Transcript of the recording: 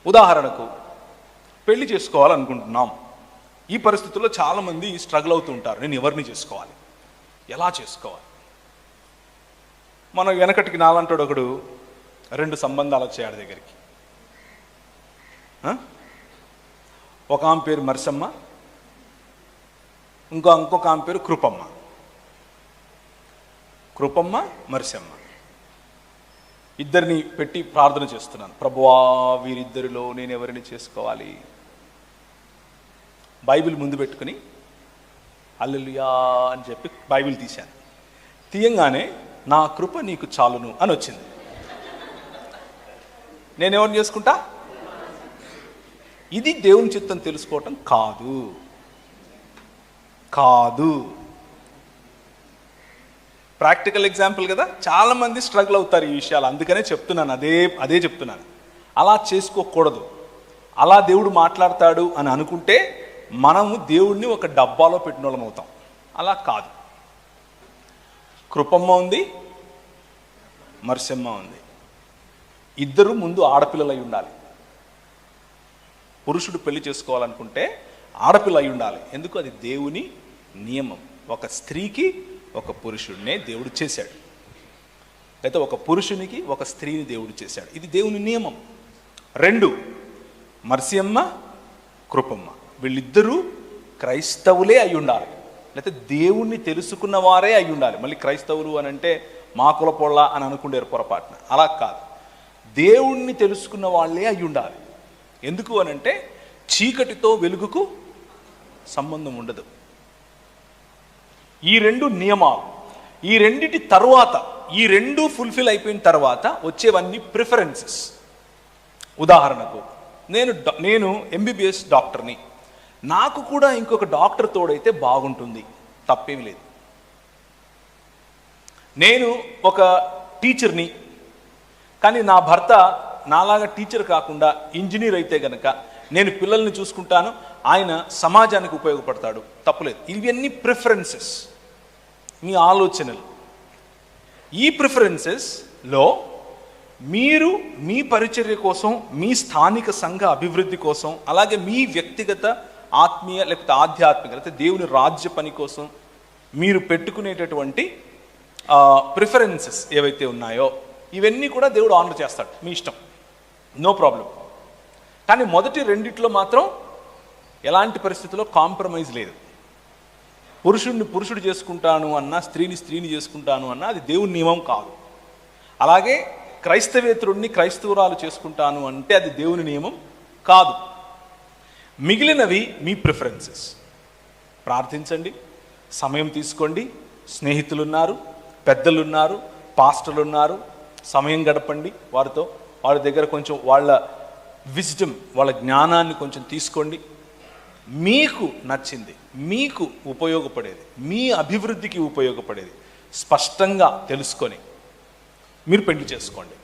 ఉదాహరణకు పెళ్లి చేసుకోవాలనుకుంటున్నాం. ఈ పరిస్థితుల్లో చాలామంది స్ట్రగుల్ అవుతూ ఉంటారు. నేను ఎవరిని చేసుకోవాలి, ఎలా చేసుకోవాలి? మనం వెనకటికి నాలంటాడు ఒకడు 2 సంబంధాలు వచ్చాడు దగ్గరికి. ఒక ఆమె పేరు మర్సమ్మ, ఇంకొక ఆమె పేరు కృపమ్మ. కృపమ్మ, మర్సమ్మ ఇద్దరిని పెట్టి ప్రార్థన చేస్తున్నాను. ప్రభువా, వీరిద్దరిలో నేను ఎవరిని చేసుకోవాలి? బైబిల్ ముందు పెట్టుకుని హల్లెలూయా అని చెప్పి బైబిల్ తీశాను. తీయంగానే నా కృప నీకు చాలును అని వచ్చింది. నేనెవరిని చేసుకుంటా? ఇది దేవుని చిత్తం తెలుసుకోవటం కాదు. ప్రాక్టికల్ ఎగ్జాంపుల్ కదా, చాలామంది స్ట్రగుల్ అవుతారు ఈ విషయాలు. అందుకనే చెప్తున్నాను, అదే చెప్తున్నాను. అలా చేసుకోకూడదు. అలా దేవుడు మాట్లాడతాడు అని అనుకుంటే మనము దేవుడిని ఒక డబ్బాలో పెట్టిన వాళ్ళం అవుతాం. అలా కాదు. కృపమ్మ ఉంది, మర్సమ్మ ఉంది. ఇద్దరు ముందు ఆడపిల్లలు అయి ఉండాలి. పురుషుడు పెళ్లి చేసుకోవాలనుకుంటే ఆడపిల్ల అయి ఉండాలి. ఎందుకు? అది దేవుని నియమం. ఒక స్త్రీకి ఒక పురుషుడినే దేవుడు చేశాడు, అయితే ఒక పురుషునికి ఒక స్త్రీని దేవుడు చేశాడు. ఇది దేవుని నియమం. 2 మర్సమ్మ, కృపమ్మ వీళ్ళిద్దరూ క్రైస్తవులే అయి ఉండాలి, లేకపోతే దేవుణ్ణి తెలుసుకున్న వారే అయి ఉండాలి. మళ్ళీ క్రైస్తవులు అని అంటే మా కులపోళ్ళ అని అనుకుంటారు పొరపాటున. అలా కాదు, దేవుణ్ణి తెలుసుకున్న వాళ్ళే అయి ఉండాలి. ఎందుకు అనంటే చీకటితో వెలుగుకు సంబంధం ఉండదు. ఈ 2 నియమాలు, ఈ రెండిటి తర్వాత, ఈ 2 ఫుల్ఫిల్ అయిపోయిన తర్వాత వచ్చేవన్నీ ప్రిఫరెన్సెస్. ఉదాహరణకు నేను ఎంబీబీఎస్ డాక్టర్ని, నాకు కూడా ఇంకొక డాక్టర్ తోడైతే బాగుంటుంది, తప్పేమి లేదు. నేను ఒక టీచర్ని, కానీ నా భర్త నాలాగా టీచర్ కాకుండా ఇంజనీర్ అయితే గనక నేను పిల్లల్ని చూసుకుంటాను, ఆయన సమాజానికి ఉపయోగపడతాడు, తప్పులేదు. ఇవన్నీ ప్రిఫరెన్సెస్, మీ ఆలోచనలు. ఈ ప్రిఫరెన్సెస్లో మీరు మీ పరిచర్య కోసం, మీ స్థానిక సంఘ అభివృద్ధి కోసం, అలాగే మీ వ్యక్తిగత ఆత్మీయ లేకపోతే ఆధ్యాత్మిక లేకపోతే దేవుని రాజ్య పని కోసం మీరు పెట్టుకునేటటువంటి ప్రిఫరెన్సెస్ ఏవైతే ఉన్నాయో ఇవన్నీ కూడా దేవుడు ఆనర్ చేస్తాడు. మీ ఇష్టం, నో ప్రాబ్లం. కానీ మొదటి రెండిట్లో మాత్రం ఎలాంటి పరిస్థితుల్లో కాంప్రమైజ్ లేదు. పురుషుడిని పురుషుడు చేసుకుంటాను అన్నా, స్త్రీని చేసుకుంటాను అన్నా అది దేవుని నియమం కాదు. అలాగే క్రైస్తవేతరుణ్ణి క్రైస్తవురాలు చేసుకుంటాను అంటే అది దేవుని నియమం కాదు. మిగిలినవి మీ ప్రిఫరెన్సెస్. ప్రార్థించండి, సమయం తీసుకోండి, స్నేహితులున్నారు, పెద్దలున్నారు, పాస్టర్లున్నారు, సమయం గడపండి వారితో. వాళ్ళ దగ్గర కొంచెం వాళ్ళ విజ్డమ్, వాళ్ళ జ్ఞానాన్ని కొంచెం తీసుకోండి. మీకు నచ్చింది, మీకు ఉపయోగపడేది, మీ అభివృద్ధికి ఉపయోగపడేది స్పష్టంగా తెలుసుకొని మీరు పెళ్లి చేసుకోండి.